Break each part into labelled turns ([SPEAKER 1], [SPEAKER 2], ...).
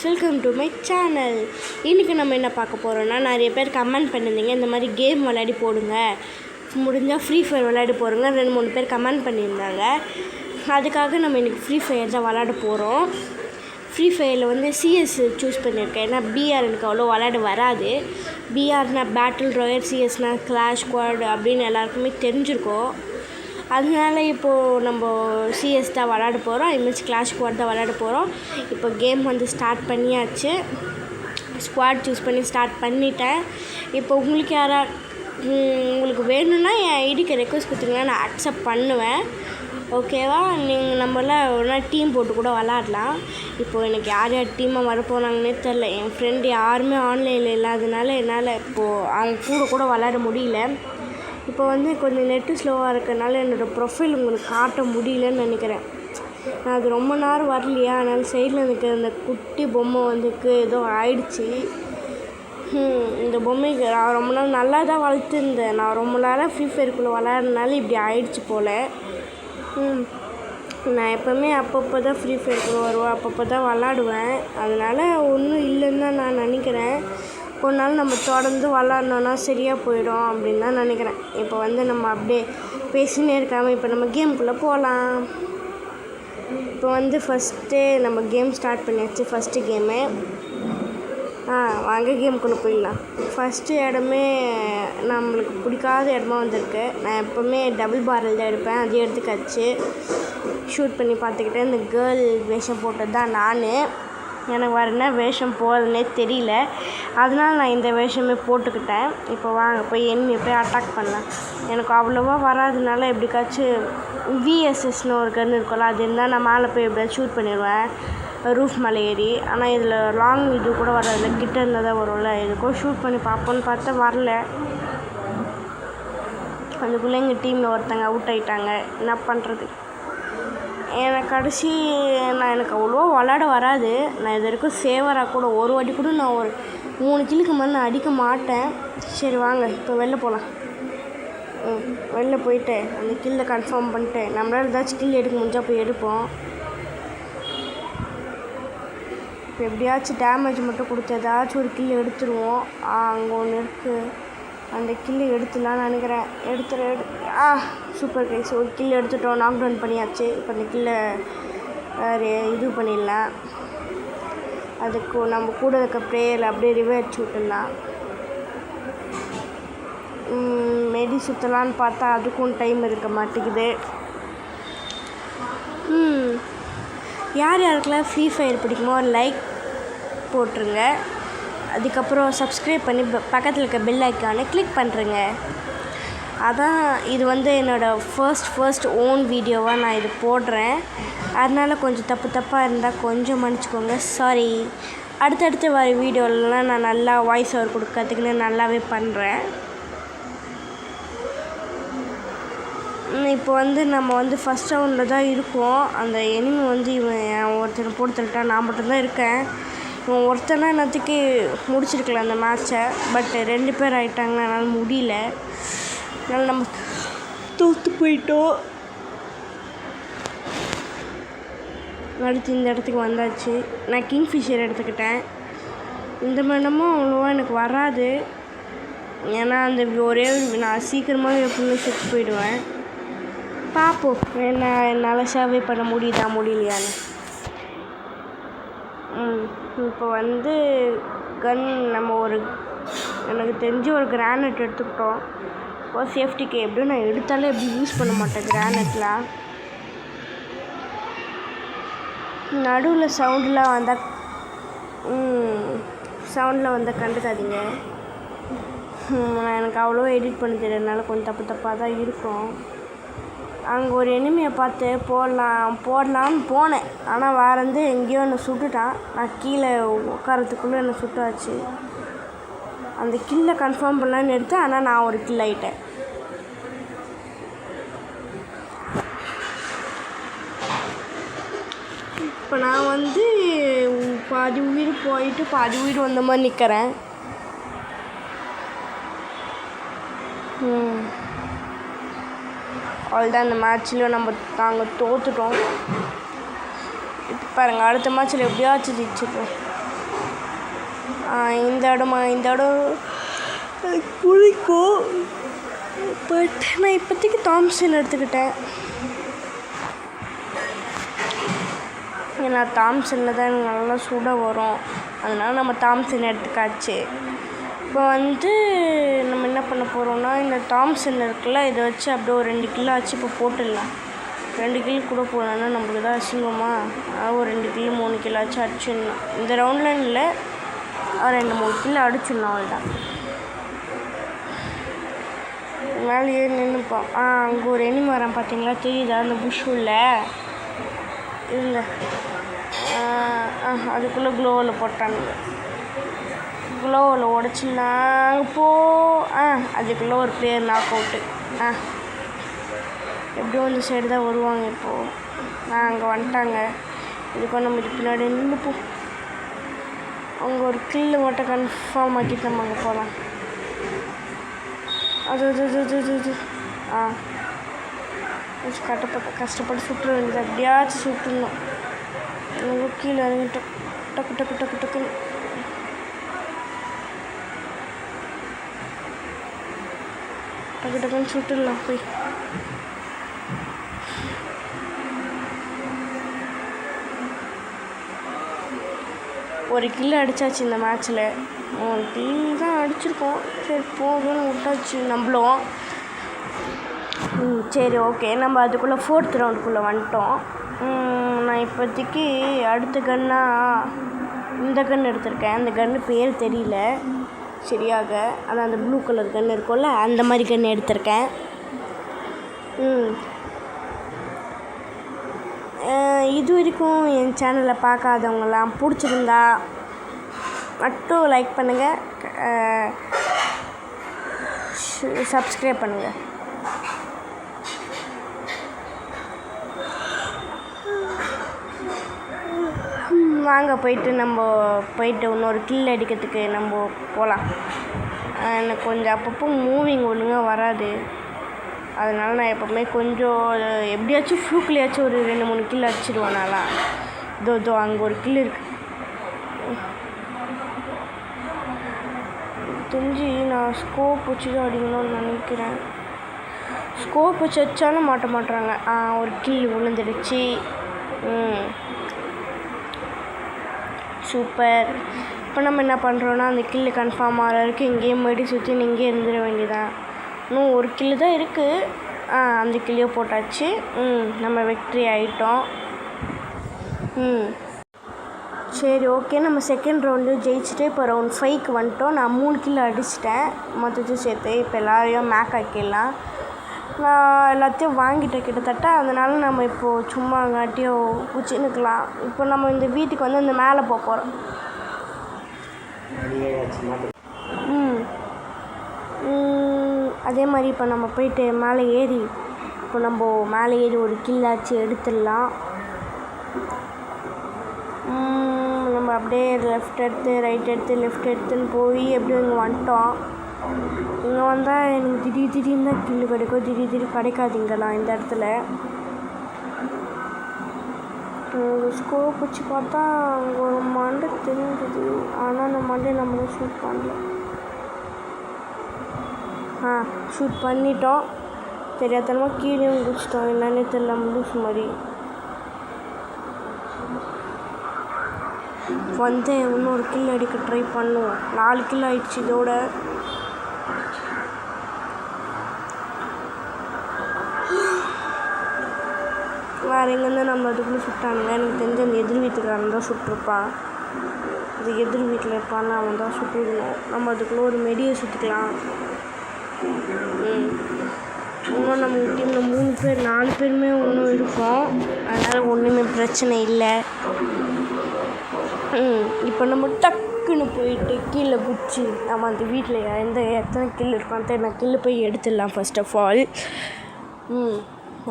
[SPEAKER 1] Welcome to my channel. இன்றைக்கி நம்ம என்ன பார்க்க போகிறோன்னா, நிறைய பேர் கமெண்ட் பண்ணியிருந்தீங்க இந்த மாதிரி கேம் விளையாடி போடுங்க, முடிஞ்சால் ஃப்ரீ ஃபயர் விளையாடி போடுங்க. 2-3 பேர் கமெண்ட் பண்ணியிருந்தாங்க. அதுக்காக நம்ம இன்றைக்கி ஃப்ரீ ஃபயர் தான் விளையாட போகிறோம். ஃப்ரீ ஃபயரில் வந்து சிஎஸ் சூஸ் பண்ணியிருக்கேன். ஏன்னா பிஆர் எனக்கு அவ்வளோ விளையாட வராது. பிஆர்னால் பேட்டில் ராயல், சிஎஸ்னால் கிளாஷ் ஸ்குவாட் அப்படின்னு எல்லாருக்குமே தெரிஞ்சிருக்கோம். அதனால இப்போது நம்ம சிஎஸ் தான் விளையாட போகிறோம். அதுமாதிரி கிளாஷ் ஸ்குவாட் தான் விளையாட போகிறோம். இப்போ கேம் வந்து ஸ்டார்ட் பண்ணியாச்சு. ஸ்குவாட் சூஸ் பண்ணி ஸ்டார்ட் பண்ணிட்டேன். இப்போ உங்களுக்கு வேணும்னா என் ஐடிக்கு ரெக்வஸ்ட் கொடுத்தீங்கன்னா நான் அக்செப்ட் பண்ணுவேன். ஓகேவா? நீங்கள் நம்மளாம் ஒரு நாள் டீம் போட்டு கூட விளாட்லாம். இப்போது எனக்கு யார் டீமாக வரப்போனாங்கன்னே தெரில. என் ஃப்ரெண்டு யாருமே ஆன்லைனில் இல்லாதனால என்னால் இப்போது அவங்க கூட விளையாட முடியல. இப்போ வந்து கொஞ்சம் நெட்டு ஸ்லோவாக இருக்கிறதுனால என்னோடய ப்ரொஃபைல் உங்களுக்கு காட்ட முடியலன்னு நினைக்கிறேன். நான் அது ரொம்ப நேரம் வரலையா, அதனால் சைடில் எனக்கு அந்த குட்டி பொம்மை வந்துக்கு ஏதோ ஆயிடுச்சு. இந்த பொம்மைக்கு நான் ரொம்ப நாள் நல்லா தான் வளர்த்துருந்தேன். நான் ரொம்ப நேரம் ஃப்ரீ ஃபயருக்குள்ளே விளையாடுறதுனால இப்படி ஆயிடுச்சு போல். நான் எப்போவுமே அப்பப்போ தான் ஃப்ரீ ஃபயருக்குள்ளே வருவேன், அப்பப்போ தான் விளாடுவேன். அதனால் ஒன்றும் இல்லைன்னு தான் நான் நினைக்கிறேன். ஒரு நாள் நம்ம தொடர்ந்து விளாட்னோன்னா சரியாக போயிடும் அப்படின்னு தான் நினைக்கிறேன். இப்போ வந்து நம்ம அப்படியே பேசினே இருக்காமல் இப்போ நம்ம கேமுக்குள்ளே போகலாம். இப்போ வந்து ஃபஸ்ட்டு நம்ம கேம் ஸ்டார்ட் பண்ணியாச்சு. ஃபஸ்ட்டு கேமு வாங்க கேமுக்குள்ளே போயிடலாம். ஃபஸ்ட்டு இடமே நம்மளுக்கு பிடிக்காத இடமா வந்திருக்கு. நான் எப்போவுமே டபுள் பாரல் தான் எடுப்பேன். அதே எடுத்துக்காச்சு ஷூட் பண்ணி பார்த்துக்கிட்டேன். இந்த கேர்ள் வேஷம் போட்டது தான் நான். எனக்கு வேறு என்ன வேஷம் போகிறதுனே தெரியல. அதனால் நான் இந்த வேஷமே போட்டுக்கிட்டேன். இப்போ வாங்க போய் போய் அட்டாக் பண்ணலாம். எனக்கு அவ்வளோவா வராதுனால எப்படிக்காச்சும் விஎஸ்எஸ்னு ஒரு கன் இருக்கும்ல, அது இருந்தால் நான் மேலே போய் எப்படியாச்சும் ஷூட் பண்ணிடுவேன் ரூஃப் மேலே ஏறி. ஆனால் இதில் லாங் இது கூட வராதுல, கிட்ட இருந்தால் தான் வரும்ல. எதுக்கும் ஷூட் பண்ணி பார்ப்போன்னு பார்த்தா வரல. அதுக்குள்ளே எங்கள் டீமில் ஒருத்தங்க அவுட் ஆகிட்டாங்க. என்ன பண்ணுறது? எனக்கு அவ்வளோவா விளாட வராது. நான் இது வரைக்கும் சேவராக கூட ஒரு வாட்டி கூட நான் ஒரு 3 கில்லுக்கு மேலே நான் அடிக்க மாட்டேன். சரி வாங்க இப்போ வெளில போகலாம். வெளில போயிட்டு அந்த கில்லை கன்ஃபார்ம் பண்ணிட்டு நம்மளால் ஏதாச்சும் கில் எடுக்க முடிஞ்சால் போய் எடுப்போம். இப்போ எப்படியாச்சும் டேமேஜ் மட்டும் கொடுத்து ஏதாச்சும் ஒரு கில் எடுத்துருவோம். அங்கே ஒன்று இருக்குது, அந்த கில்லு எடுத்துடலான்னு நினைக்கிறேன். சூப்பர் கைஸ், ஒரு கில் எடுத்துட்டோம். நாக் டவுன் பண்ணியாச்சு. இப்போ அந்த கில்லை இது பண்ணிடலாம். அதுக்கு நம்ம கூட இருக்க ப்ளேயரில் அப்படியே ரிவே அடிச்சு விட்டுடலாம். மெடி சுற்றலான்னு பார்த்தா அதுக்கும் டைம் இருக்க மாட்டேங்குது. யாருக்கெல்லாம் ஃப்ரீ ஃபயர் பிடிக்குமோ லைக் போட்டுருங்க. அதுக்கப்புறம் சப்ஸ்கிரைப் பண்ணி பக்கத்தில் இருக்க பெல் ஐக்கானை கிளிக் பண்ணுறேங்க. அதான் இது வந்து என்னோடய ஃபர்ஸ்ட் ஓன் வீடியோவாக நான் இது போடுறேன். அதனால் கொஞ்சம் தப்பாக இருந்தால் கொஞ்சம் மன்னிச்சிக்கோங்க, சாரி. அடுத்தடுத்து வர வீடியோலலாம் நான் நல்லா வாய்ஸ் ஓவர் கொடுக்கறதுக்குன்னு நல்லாவே பண்ணுறேன். இப்போ வந்து நம்ம வந்து ஃபஸ்ட் ரவுண்டில் தான் இருக்கோம். அந்த எனிமி வந்து இவன் ஒருத்தனை போட்டு தள்ளிட்டான். நான் மட்டும்தான் இருக்கேன். இவன் ஒருத்தனா என்னத்துக்கு முடிச்சிருக்கலாம் அந்த மேட்சை. பட் 2 பேர் ஆகிட்டாங்க, அதனால் முடியல. அதனால் நம்ம தோற்று போயிட்டோம். அடுத்து இந்த இடத்துக்கு வந்தாச்சு. நான் கிங்ஃபிஷர் எடுத்துக்கிட்டேன். இந்த மனமும் அவ்வளோவா எனக்கு வராது. ஏன்னா அந்த ஒரே நான் சீக்கிரமாக எப்பவுமே செத்து போயிடுவேன். பார்ப்போம் என்னால் சர்வை பண்ண முடியலையான்னு. இப்போ வந்து கன் நம்ம எனக்கு தெரிஞ்சு ஒரு கிரானைட் எடுத்துக்கிட்டோம். இப்போ சேஃப்டிக்கு எப்படியும் நான் எடுத்தாலே எப்படி யூஸ் பண்ண மாட்டேன் கிரானைட்லாம். நடுவில் சவுண்டில் வந்தால் கண்டுக்காதீங்க. எனக்கு அவ்வளோ எடிட் பண்ண தெரியறதுனால கொஞ்சம் தப்பாக தான் இருக்கும். அங்கே ஒரு எனிமையை பார்த்து போடலான்னு போனேன். ஆனால் வேறு எங்கேயோ என்னை சுட்டுட்டான். நான் கீழே உட்காரத்துக்குள்ளே என்னை சுட்டாச்சு. அந்த கில்லை கன்ஃபார்ம் பண்ணலான்னு எடுத்தேன். ஆனால் நான் ஒரு கில் ஆகிட்டேன். இப்போ நான் வந்து பாதி உயிர் போயிட்டு பாதி உயிர் வந்த மாதிரி நிற்கிறேன். அவ்வளோதான், இந்த மேட்ச்லேயும் நாங்கள் தோற்றுட்டோம். இப்போ பாருங்கள், அடுத்த மேட்ச்சில் எப்படியாச்சும் ஜெயிச்சிடுறோம். இந்த இடம் பிடிக்கும். பட் நான் இப்போதைக்கு தாம்சன் எடுத்துக்கிட்டேன். ஏன்னா தாம்சனில் தான் எனக்கு நல்லா சுட வரும். அதனால் நம்ம தாம்சன் எடுத்துக்காச்சு. இப்போ நம்ம என்ன பண்ண போகிறோம்னா, இந்த தாம்சன் இருக்குல்ல, இதை வச்சு அப்படியே ஒரு 2 கிலோ ஆச்சு இப்போ போட்டுடலாம். 2 கிலோ கூட போடணுன்னா நம்மளுக்கு தான் அசிங்கமா. ஒரு 2 கிலோ 3 கிலோ ஆச்சு அடிச்சிடணும். இந்த ரவுண்டில் இல்லை, 2-3 கிலோ அடிச்சிடணும். அவ்வளோதான். மேலேயே நின்றுப்போம். அங்கே ஒரு எனிமி வரான் பார்த்தீங்களா, தெரியுதா? அந்த புஷ்ஷுள்ள இல்லை, அதுக்குள்ளே க்ளோவில் போட்டாங்க. க்ளோவில் உடச்சிடலாம். போ. அதுக்குள்ளே ஒரு பிளேயர் நாக் அவுட்டு. எப்படியும் இந்த சைடு தான் வருவாங்க இப்போது. அங்கே வந்துட்டாங்க. இதுக்கும் நம்ம இது பின்னாடி நின்றுப்போம். அவங்க ஒரு கில்லு மட்டும் கன்ஃபார்ம் ஆக்கிட்டு நம்ம அங்கே போகலாம். அது கஷ்டப்பட்டு சுட்டுற வேண்டியது. எப்படியாச்சும் சுட்டுடணும். கீழே இறங்கிட்டு டக்குன்னு சுட்டுடலாம் போய். ஒரு கில்லு அடித்தாச்சு இந்த மேட்ச்சில். 3 கில்லு தான் அடிச்சிருக்கோம். சரி போகணும்னு விட்டாச்சு நம்மளும். சரி ஓகே, நம்ம அதுக்குள்ளே 4th ரவுண்டுக்குள்ளே வந்துட்டோம். நான் இப்போதைக்கு அடுத்த இந்த கன் எடுத்திருக்கேன். அந்த கன்று பேர் தெரியல சரியாக. அதான் அந்த ப்ளூ கலர் கன்று இருக்கும்ல, அந்த மாதிரி கன்று எடுத்திருக்கேன். இது வரைக்கும் என் சேனலை பார்க்காதவங்களாம் பிடிச்சிருந்தா மட்டும் லைக் பண்ணுங்கள், சப்ஸ்கிரைப் பண்ணுங்கள். வாங்க போயிட்டு இன்னொரு கில் அடிக்கிறதுக்கு நம்ம போகலாம். எனக்கு கொஞ்சம் அப்பப்போ மூவிங் ஒழுங்காக வராது. அதனால் நான் எப்போவுமே கொஞ்சம் எப்படியாச்சும் ஃப்ளூக்லேயாச்சும் ஒரு 2-3 கில் அடிச்சிடுவேன். நான்லாம் இதோ அங்கே ஒரு கில் இருக்குது. தெரிஞ்சு நான் ஸ்கோப் வச்சு தான் அடிக்கணும்னு நினைக்கிறேன். ஸ்கோப் வச்சு வச்சாலும் மாட்ட மாட்டுறாங்க. ஒரு கில் விழுந்துடுச்சு. சூப்பர். இப்போ நம்ம என்ன பண்ணுறோன்னா, அந்த கில்லு கன்ஃபார்ம் ஆகிற வரைக்கும் இங்கேயே மறுபடி சுற்றி இங்கேயே இருந்துட வேண்டியதான். இன்னும் ஒரு கில்லு தான் இருக்குது. அந்த கில்லையோ போட்டாச்சு. நம்ம வெக்ட்ரி ஆகிட்டோம். சரி ஓகே, நம்ம செகண்ட் ரவுண்டு ஜெயிச்சுட்டு இப்போ ரவுண்ட் 5க்கு வந்துட்டோம். நான் 3 கிலோ அடிச்சிட்டேன் மொத்தத்தையும் சேர்த்து. இப்போ எல்லாரையும் மேக் ஆக்கிடலாம். நான் எல்லாத்தையும் வாங்கிட்டேன் கிட்டத்தட்ட. அதனால நம்ம இப்போது சும்மா அங்காட்டியும் குச்சின்னுக்கலாம். இப்போ நம்ம இந்த வீட்டுக்கு இந்த மேலே போக போகிறோம். அதே மாதிரி இப்போ நம்ம போயிட்டு மேலே ஏறி ஒரு கில்லாச்சு எடுத்துடலாம். நம்ம அப்படியே லெஃப்ட் எடுத்து ரைட் எடுத்து லெஃப்ட் எடுத்துன்னு போய் எப்படியும் இங்கே வந்துட்டோம். இங்கே வந்தால் எனக்கு திடீர்னு தான் கில்லு கிடைக்கும், திடீர் கிடைக்காது இங்கெல்லாம் இந்த இடத்துல. ஸ்கோப் வச்சு பார்த்தா அங்கே ஒரு மண்டை தெரிஞ்சுது. ஆனால் அந்த மண்டையை நம்மளே ஷூட் பண்ணல. ஷூட் பண்ணிட்டோம். தெரியாதனமாக கீழேயும் குடிச்சிட்டோம். என்னன்னே தெரியல, லூஸ் மாதிரி. இன்னொரு கில் அடிக்க ட்ரை பண்ணுவோம். 4 கில் ஆயிடுச்சு இதோட. வேறு எங்கேருந்து நம்ம அதுக்குள்ளே சுட்டானுங்க. எனக்கு தெரிஞ்ச அந்த எதிர் வீட்டுக்காரன் தான் சுட்டிருப்பான். அது எதிர் வீட்டில் இருப்பான்னு அவன் தான் சுட்டுவிடணும். நம்ம அதுக்குள்ளே ஒரு மெடியை சுற்றிக்கலாம். இன்னும் நம்ம டீமில் 3 பேர் 4 பேருமே இன்னும் இருக்கோம். அதனால் ஒன்றுமே பிரச்சனை இல்லை. இப்போ நம்ம டக்குன்னு போயிட்டு கீழே குச்சி நம்ம அந்த வீட்டில் எத்தனை கில் இருக்கான்னு நான் கில்லு போய் எடுத்துடலாம் ஃபர்ஸ்ட் ஆஃப் ஆல்.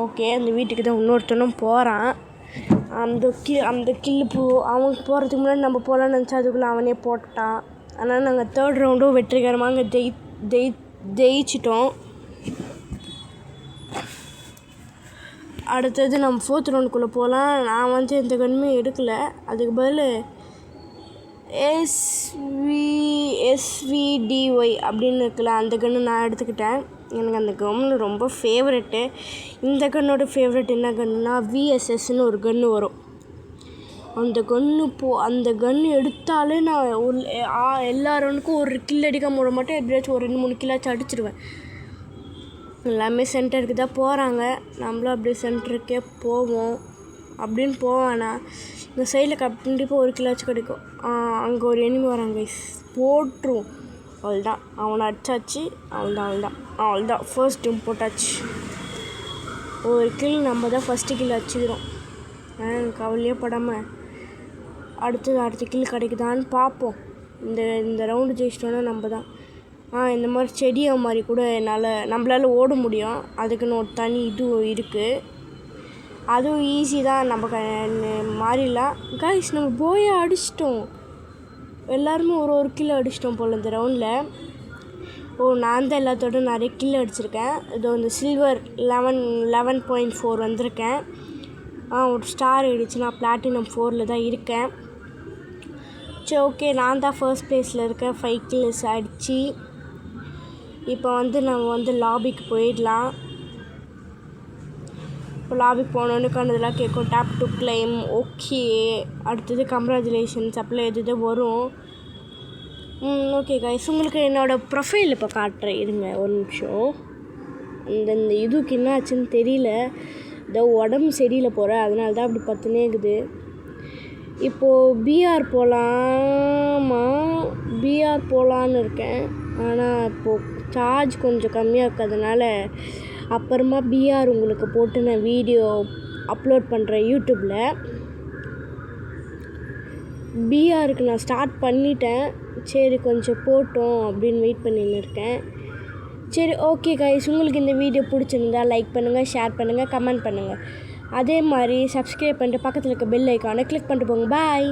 [SPEAKER 1] ஓகே, அந்த வீட்டுக்கு தான் இன்னொருத்தனும் போகிறான். அந்த கில்லு அவனுக்கு போகிறதுக்கு முன்னாடி நம்ம போகலான்னு நினச்சா அதுக்குள்ளே அவனே போட்டான். அதனால் நாங்கள் 3rd ரவுண்டும் வெற்றிகரமாக அங்கே ஜெயிச்சிட்டோம். அடுத்தது நம்ம 4th ரவுண்டுக்குள்ளே போகலாம். நான் எந்த கன்னுமே எடுக்கலை. அதுக்கு பதில் SVDY அப்படின்னு இருக்குல்ல, அந்த கன்று நான் எடுத்துக்கிட்டேன். எனக்கு அந்த கன்று ரொம்ப ஃபேவரெட்டு. இந்த கன்னோட ஃபேவரெட் என்ன கன்றுனா VSSன்னு ஒரு கன்று வரும். அந்த கன்று எடுத்தாலே நான் எல்லா ரவுண்டுக்கும் ஒரு கில் அடிக்க முட மாட்டேன், எப்படியாச்சும் ஒரு 2-3 கில்லாச்சும் அடிச்சிடுவேன். எல்லாமே சென்டருக்கு தான் போகிறாங்க, நம்மளும் அப்படியே சென்டருக்கே போவோம். அப்படின்னு போவானா இந்த சைடில் கண்டிப்பாக ஒரு கில்லாச்சும் கிடைக்கும். அங்கே ஒரு எனிமி வராங்க, போட்டுரும். அவள்தான், அவனை அடிச்சாச்சு. அவள்தான் ஃபர்ஸ்ட் டீம் போட்டாச்சு. ஒரு கில் நம்ம தான் ஃபஸ்ட்டு கில் அடிச்சுக்கிறோம். கவலையே படாமல் அடுத்த கில் கிடைக்குதான்னு பார்ப்போம். இந்த ரவுண்டு ஜெயிச்சிட்டோன்னா நம்ம தான். இந்த மாதிரி செடியை மாதிரி கூட நம்மளால் ஓட முடியும். அதுக்குன்னு ஒரு தனி இது இருக்குது, அதுவும் ஈஸி தான். நம்ம மாறிடலாம். கைஸ், நம்ம போயை அடிச்சிட்டோம். எல்லாருமே ஒரு கிலோ அடிச்சிட்டோம் போல் இந்த ரவுண்டில். நான் தான் எல்லாத்தோட நிறைய கிலோ அடிச்சிருக்கேன். இதோ இந்த சில்வர் 11.4 வந்திருக்கேன். ஒரு ஸ்டார் ஆகிடுச்சு. நான் பிளாட்டினம் 4 தான் இருக்கேன். சரி, ஓகே, நான் தான் ஃபர்ஸ்ட் ப்ளேஸில் இருக்கேன். 5 கில்ஸ் அடித்து இப்போ நம்ம லாபிக்கு போயிடலாம். இப்போ லாபிக்கு போனோன்னு கண்டதெல்லாம் கேட்கும், டேப் டு கிளைம். ஓகே, அடுத்தது கங்க்ராச்சுலேஷன்ஸ் அப்பெல்லாம் எது வரும். ஓகே கைஸ், உங்களுக்கு என்னோடய ப்ரொஃபைல் இப்போ காட்டுறேன், இருங்க ஒரு நிமிஷம். இந்த இதுக்கு என்ன ஆச்சுன்னு தெரியல, இந்த உடம்பு சரியில்லை போகிற, அதனால தான் அப்படி பத்துனே இருக்குது. இப்போது பிஆர் போகலான்னு இருக்கேன். ஆனால் இப்போது சார்ஜ் கொஞ்சம் கம்மியாக இருக்கிறதுனால அப்புறமா பிஆர் உங்களுக்கு போட்டு நான் வீடியோ அப்லோட் பண்ணுறேன் யூடியூப்பில். பிஆருக்கு நான் ஸ்டார்ட் பண்ணிட்டேன். சரி, கொஞ்சம் போட்டோம் அப்படின்னு வெயிட் பண்ணின்னு இருக்கேன். சரி, ஓகே கைஸ், உங்களுக்கு இந்த வீடியோ பிடிச்சிருந்தா லைக் பண்ணுங்கள், ஷேர் பண்ணுங்கள், கமெண்ட் பண்ணுங்கள். அதே மாதிரி சப்ஸ்கிரைப் பண்ணிட்டு பக்கத்தில் இருக்க பெல் ஐக்கானை கிளிக் பண்ணிட்டு போங்க. பாய்.